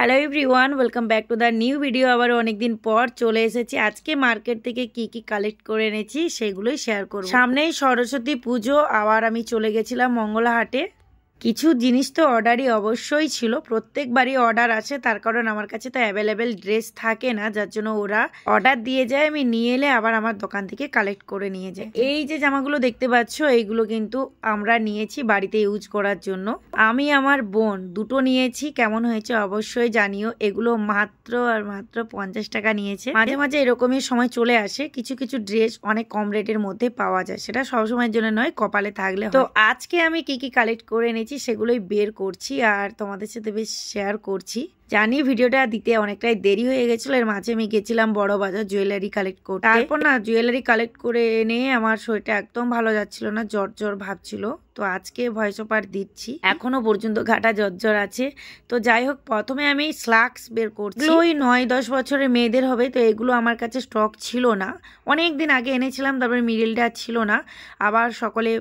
Hello everyone, welcome back to the new video. আবার অনেক দিন পর চলে এসেছি। আজকে মার্কেট থেকে কি কি কালেক্ট করে এনেছি সেগুলোই শেয়ার করব। সামনেই সরস্বতী পুজো, আবার আমি চলে গেছিলাম মঙ্গলা হাটে। কিছু জিনিস তো অর্ডারই অবশ্যই ছিল, প্রত্যেকবারই অর্ডার আসে, তার কারণ আমার কাছে তো অ্যাভেলেবেল ড্রেস থাকে না, যার জন্য ওরা অর্ডার দিয়ে যায়, আমি নিয়ে এলে আবার আমার দোকান থেকে কালেক্ট করে নিয়ে যায়। এই যে জামাগুলো দেখতে পাচ্ছ, এইগুলো কিন্তু আমরা নিয়েছি বাড়িতে ইউজ করার জন্য। আমি আমার বোন দুটো নিয়েছি, কেমন হয়েছে অবশ্যই জানিও। এগুলো মাত্র 50 টাকা নিয়েছে। মাঝে মাঝে এরকমই সময় চলে আসে, কিছু কিছু ড্রেস অনেক কম রেটের মধ্যে পাওয়া যায়, সেটা সবসময়ের জন্য নয়, কপালে থাকলে। তো আজকে আমি কি কি কালেক্ট করে এনেছি সেগুলোই বের করছি আর তোমাদের সাথে বেশ শেয়ার করছি। জানি ভিডিওটা দিতে অনেকটাই দেরি হয়ে গেছিল, এর মাঝে আমি গেছিলাম বড় বাজার জুয়েলারি কালেক্ট করতে। তারপর না জুয়েলারি কালেক্ট করে এনে আমার শরীরটা একদম ভালো যাচ্ছিল না, জ্বর জ্বর ভাবছিল। তো আজকে ভয়েস ওভার দিচ্ছি, এখনো পর্যন্ত ঘাটা জ্বর আছে। তো যাই হোক, প্রথমে আমি স্লাক্স বের করছি। ওই 9-10 বছরের মেয়েদের হবে। তো এগুলো আমার কাছে স্টক ছিল না, অনেক দিন আগে এনেছিলাম, তারপরে মিডিলটা ছিল না, আবার সকলে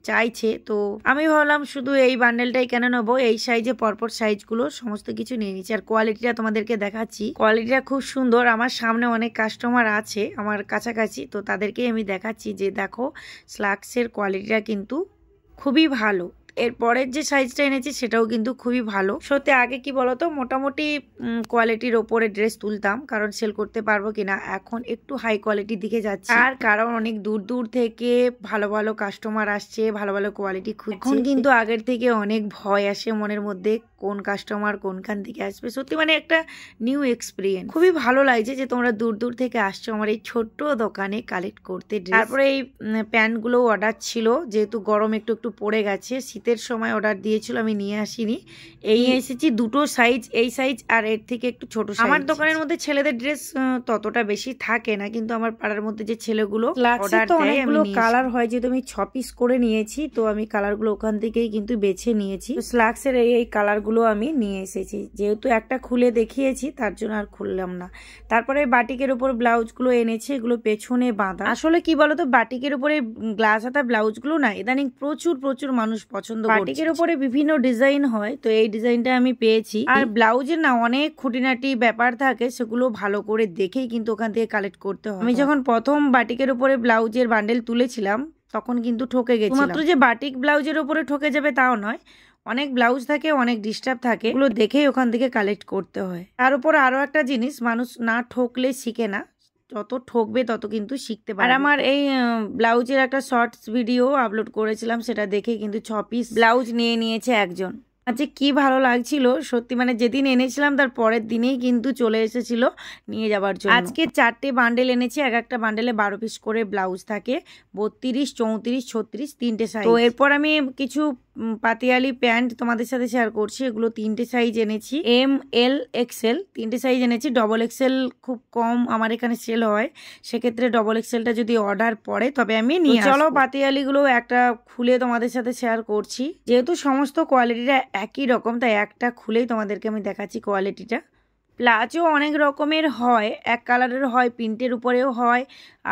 চাইছে। তো আমি ভাবলাম শুধু এই বান্ডেলটাই কেন নেবো, এই সাইজে পরপর সাইজগুলো সমস্ত কিছু নিয়ে নিচ্ছি। আর কোয়ালিটিটা তোমাদেরকে দেখাচ্ছি, কোয়ালিটিটা খুব সুন্দর। আমার সামনে অনেক কাস্টমার আছে আমার কাছাকাছি, তো তাদেরকেই আমি দেখাচ্ছি যে দেখো স্লাক্সের কোয়ালিটিটা কিন্তু খুবই ভালো। এরপরের যে সাইজটা এনেছি সেটাও কিন্তু খুবই ভালো। সত্যি আগে কি বলতো, মোটামুটি কোয়ালিটির ওপরে ড্রেস তুলতাম, কারণ সেল করতে পারবো কিনা। এখন একটু হাই কোয়ালিটির দিকে যাচ্ছে, আর কারণ অনেক দূর দূর থেকে ভালো ভালো কাস্টমার আসছে, ভালো ভালো কোয়ালিটি খুঁজছে। এখন কিন্তু আগের থেকে অনেক ভয় আসে মনের মধ্যে, কোন কাস্টমার কোনখান থেকে আসবে। সত্যি মানে একটা নিউ এক্সপিরিয়েন্স, খুবই ভালো লাগছে যে তোমরা দূর দূর থেকে আসছো আমার এই ছোট্ট দোকানে কালেক্ট করতে। তারপরে এই প্যান্টগুলো অর্ডার ছিল, যেহেতু গরম একটু একটু পড়ে গেছে, শীতের সময় অর্ডার দিয়েছিল, আমি নিয়ে আসিনি। এই এসেছি দুটো সাইজ, এই সাইজ আর এর থেকে একটু ছোট সাইজ। আমার দোকানের মধ্যে ছেলেদের ড্রেস ততটা বেশি থাকে না, কিন্তু আমার পাড়ার মধ্যে যে ছেলেগুলো অর্ডার দেয়, অনেকগুলো কালার হয়, যেহেতু আমি 6 পিস করে নিয়েছি, তো আমি কালারগুলো ওখান থেকেই কিন্তু বেছে নিয়েছি। স্লাক্সের এই কালারগুলো আমি নিয়ে এসেছি, যেহেতু একটা খুলে দেখিয়েছি তার জন্য আর খুললাম না। তারপরে বাটিকের উপর ব্লাউজগুলো এনেছি, এগুলো পেছনে বাঁধা। আসলে কি বলতো, বাটিকের উপরে গ্লাস হাতা ব্লাউজগুলো না ইদানিং প্রচুর প্রচুর মানুষ পছন্দ করে। বাটিকের উপরে বিভিন্ন ডিজাইন হয়, তো এই ডিজাইনটা আমি পেয়েছি। আর ব্লাউজের না অনেক খুঁটিনাটি ব্যাপার থাকে, সেগুলো ভালো করে দেখেই কিন্তু ওখান থেকে কালেক্ট করতে হয়। আমি যখন প্রথম বাটিকের উপরে ব্লাউজের বান্ডেল তুলেছিলাম তখন কিন্তু ঠকে গেছিলাম। মাত্র যে বাটিক ব্লাউজের উপরে ঠকে যাবে তাও নয়, অনেক ব্লাউজ থাকে, অনেক ডিস্টার্ব থাকে, এগুলো দেখেই ওখান থেকে কালেক্ট করতে হয়। তার উপর আরো একটা জিনিস, মানুষ না ঠকলে শিখে না, যত ঠকবে তত কিন্তু শিখতে পারে। আর আমার এই ব্লাউজের একটা শর্টস ভিডিও আপলোড করেছিলাম, সেটা দেখে কিন্তু 6 পিস ব্লাউজ নিয়ে নিয়েছে একজন। আচ্ছা কি ভালো লাগছিল সত্যি, মানে যেদিন এনেছিলাম তার পরের দিনেই কিন্তু চলে এসেছিল নিয়ে যাবার জন্য। আজকে 4টে বান্ডেল এনেছি, এক একটা বান্ডেলে 12 পিস করে ব্লাউজ থাকে, 32, 34, 36, 3টে সাইজ। তো এরপর আমি কিছু পাতিয়ালি প্যান্ট তোমাদের সাথে শেয়ার করছি। এগুলো 3টে সাইজ এনেছি, ML XL 3টে সাইজ এনেছি। ডবল এক্সেল খুব কম আমার এখানে সেল হয়, সেক্ষেত্রে ডবল এক্সেলটা যদি অর্ডার পড়ে তবে আমি নিয়ে আসবো। চলো পাতিয়ালিগুলো একটা খুলে তোমাদের সাথে শেয়ার করছি, যেহেতু সমস্ত কোয়ালিটিটা একই রকম তাই একটা খুলেই তোমাদেরকে আমি দেখাচ্ছি কোয়ালিটিটা। প্লাজো অনেক রকমের হয়, এক কালারের হয়, প্রিন্টের উপরেও হয়,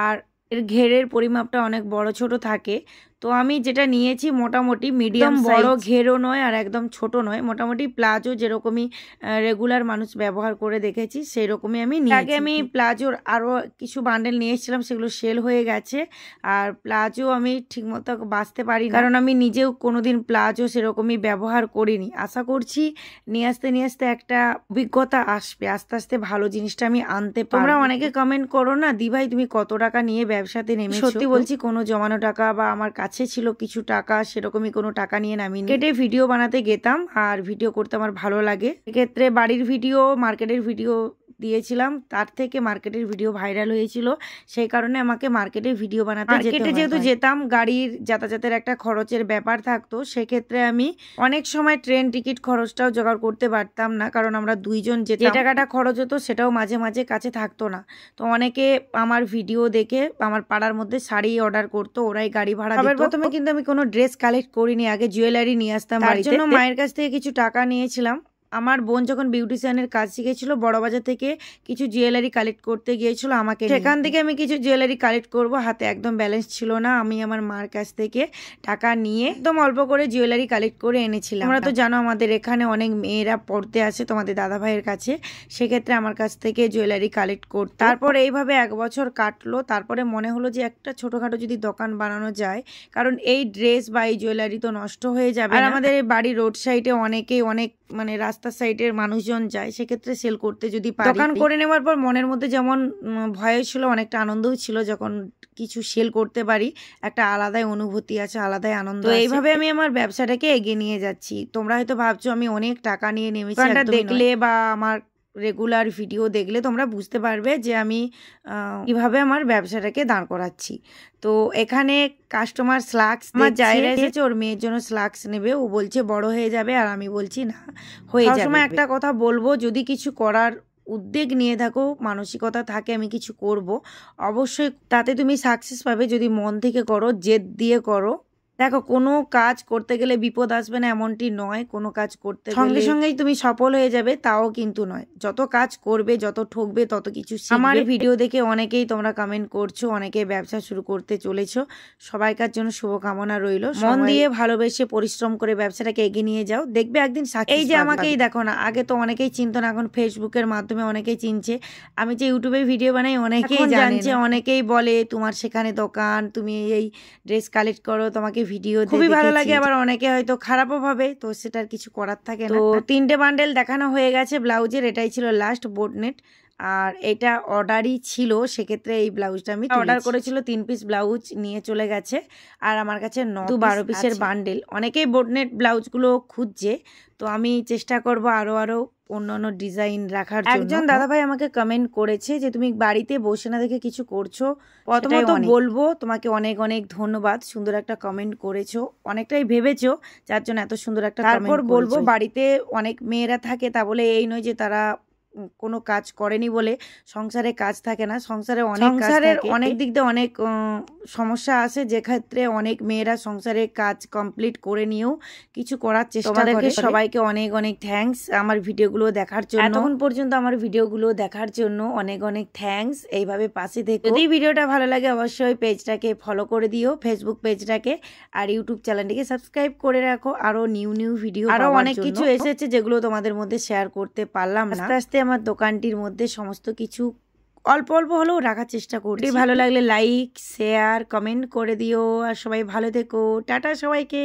আর এর ঘেরের পরিমাপটা অনেক বড় ছোট থাকে। তো আমি যেটা নিয়েছি মোটামুটি মিডিয়াম, বড় ঘেরও নয় আর একদম ছোট নয়, মোটামুটি প্লাজো যেরকমই রেগুলার মানুষ ব্যবহার করে দেখেছি সেই রকমই আমি নিয়েছি। আগে আমি প্লাজোর আরও কিছু বান্ডেল নিয়ে এসেছিলাম, সেগুলো সেল হয়ে গেছে। আর প্লাজো আমি ঠিকমতো বাঁচতে পারি না, কারণ আমি নিজেও কোনোদিন প্লাজো সেরকমই ব্যবহার করিনি। আশা করছি নিয়ে আসতে একটা অভিজ্ঞতা আসবে, আস্তে আস্তে ভালো জিনিসটা আমি আনতে পারবো। তোমরা অনেকে কমেন্ট করো না, দি ভাই তুমি কত টাকা নিয়ে ব্যবসাতে নেমেছো? সত্যি বলছি, কোনো জমানো টাকা বা আমার কাছে ছিল কিছু টাকা, সেরকমই কোনো টাকা নিয়ে নামিনি। কেটে ভিডিও বানাতে গেতাম, আর ভিডিও করতে আমার ভালো লাগে। এক্ষেত্রে বাড়ির ভিডিও, মার্কেটের ভিডিও দিয়েছিলাম, তার থেকে মার্কেটের ভিডিও ভাইরাল হয়েছিল, সেই কারণে আমাকে মার্কেটের ভিডিও বানাতে যেতে। যেহেতু যেতাম, গাড়ির যাতায়াতের একটা খরচের ব্যাপার থাকতো, সেক্ষেত্রে আমি অনেক সময় ট্রেন টিকিট খরচটাও জোগাড় করতে পারতাম না, কারণ আমরা দুইজন যেতাম। যে টাকাটা খরচ হতো সেটাও মাঝে মাঝে কাছে থাকতো না। তো অনেকে আমার ভিডিও দেখে আমার পাড়ার মধ্যে শাড়ি অর্ডার করতো, ওরাই গাড়ি ভাড়া দিত। প্রথমে কিন্তু আমি কোনো ড্রেস কালেক্ট করিনি, আগে জুয়েলারি নিয়ে আসতাম বাড়িতে। তার জন্য মায়ের কাছ থেকে কিছু টাকা নিয়েছিলাম, আমার বোন যখন বিউটিশিয়ানের কাজ শিখেছিল বড়বাজার থেকে কিছু জুয়েলারি কালেক্ট করতে গিয়েছিল আমাকে, সেখান থেকে আমি কিছু জুয়েলারি কালেক্ট করব। হাতে একদম ব্যালেন্স ছিল না, আমি আমার মার কাছ থেকে টাকা নিয়ে একদম অল্প করে জুয়েলারি কালেক্ট করে এনেছিলাম। তোমরা তো জানো আমাদের এখানে অনেক মেয়েরা পড়তে আসে তোমাদের দাদা ভাইয়ের কাছে, সেক্ষেত্রে আমার কাছ থেকে জুয়েলারি কালেক্ট করতে। তারপর এইভাবে 1 বছর কাটলো। তারপরে মনে হলো যে একটা ছোটোখাটো যদি দোকান বানানো যায়, কারণ এই ড্রেস বা এই জুয়েলারি তো নষ্ট হয়ে যাবে। আর আমাদের এই বাড়ির রোড সাইডে অনেকেই অনেক মানে রাস্তার সাইডের মানুষজন যায়, সেক্ষেত্রে সেল করতে যদি পারি। দোকান করে নেওয়ার পর মনের মধ্যে যেমন ভয় ছিল, অনেকটা আনন্দও ছিল। যখন কিছু সেল করতে পারি একটা আলাদাই অনুভূতি আছে, আলাদাই আনন্দ। তো এইভাবে আমি আমার ব্যবসাটাকে এগিয়ে নিয়ে যাচ্ছি। তোমরা হয়তো ভাবছো আমি অনেক টাকা নিয়ে নেমেছি, দেখলে বা আমার রেগুলার ভিডিও দেখলে তোমরা বুঝতে পারবে যে আমি কিভাবে আমার ব্যবসাটাকে দাঁড় করাচ্ছি। তো এখানে কাস্টমার স্লাক্স, আমার জায়গা এসেছে, ওর মেয়ের জন্য স্লাক্স নেবে। ও বলছে বড় হয়ে যাবে, আর আমি বলছি না হয়ে যাবে। সবসময় একটা কথা বলবো, যদি কিছু করার উদ্যোগ নিয়ে থাকো, মানসিকতা থাকে আমি কিছু করব, অবশ্যই তাতে তুমি সাকসেস পাবে যদি মন থেকে করো, জেদ দিয়ে করো। দেখো কোনো কাজ করতে গেলে বিপদ আসবে না এমনটি নয়, কোনো কাজ করতে সঙ্গে সঙ্গেই তুমি সফল হয়ে যাবে তাও কিন্তু নয়। যত কাজ করবে, যত ঠকবে, তত কিছু শিখবে। আমার ভিডিও দেখে অনেকেই তোমরা কমেন্ট করছো, অনেকেই ব্যবসা শুরু করতে চলেছো। সবাইকার জন্য শুভকামনা রইল। মন দিয়ে ভালোবেসে পরিশ্রম করে ব্যবসাটাকে এগিয়ে নিয়ে যাও, দেখবে একদিন সাকসেস। এই যে আমাকেই দেখো না, আগে তো অনেকেই চিনতো না, এখন ফেসবুকের মাধ্যমে অনেকেই চিনছে। আমি যে ইউটিউবে ভিডিও বানাই অনেকেই জানছে, অনেকেই বলে তোমার সেখানে দোকান, তুমি এই ড্রেস কালেক্ট করো, তোমাকে ভিডিও খুবই ভালো লাগে। আবার অনেকে হয়তো খারাপও ভাবে, তো সেটার কিছু করার থাকে না। তো 3টে বান্ডেল দেখানো হয়ে গেছে ব্লাউজের, এটাই ছিল লাস্ট বোটনেট। আর এটা অর্ডারই ছিল, সেক্ষেত্রে এই ব্লাউজটা আমি অর্ডার করেছিল। 3 পিস ব্লাউজ নিয়ে চলে গেছে, আর আমার কাছে 12 পিসের বান্ডেল। অনেকেই বোটনেট ব্লাউজগুলো খুঁজছে, তো আমি চেষ্টা করব আরো অন্যান্য ডিজাইন রাখার জন্য। একজন দাদাভাই আমাকে কমেন্ট করেছে যে তুমি বাড়িতে বসে না দেখে কিছু করছো। প্রথমত বলবো তোমাকে অনেক অনেক ধন্যবাদ, সুন্দর একটা কমেন্ট করেছো, অনেকটাই ভেবেছো যার জন্য এত সুন্দর একটা কমেন্ট। তারপর বলবো বাড়িতে অনেক মেয়েরা থাকে, তা বলে এই নয় যে তারা কোনো কাজ করেনি বলে সংসারে কাজ থাকে না। সংসারে অনেক দিক দিয়ে অনেক সমস্যা আসে, যে ক্ষেত্রে অনেক মেয়েরা সংসারে কাজ কমপ্লিট করে নিয়েও কিছু করার চেষ্টা করে। সবাইকে অনেক অনেক থ্যাঙ্কস আমার ভিডিওগুলো দেখার জন্য, এতক্ষণ পর্যন্ত আমার ভিডিওগুলো দেখার জন্য অনেক অনেক থ্যাঙ্কস। এইভাবে পাশে থেকো। যদি ভিডিওটা ভালো লাগে অবশ্যই পেজটাকে ফলো করে দিও, ফেসবুক পেজটাকে, আর ইউটিউব চ্যানেলটিকে সাবস্ক্রাইব করে রাখো। আরো নিউ ভিডিও, আরো অনেক কিছু এসেছে যেগুলো তোমাদের মধ্যে শেয়ার করতে পারলাম না। আস্তে আস্তে আমার দোকানটির মধ্যে সমস্ত কিছু অল্প হলেও রাখার চেষ্টা করছি। ভালো লাগলে লাইক, শেয়ার, কমেন্ট করে দিও। আর সবাই ভালো থেকো। টাটা সবাইকে।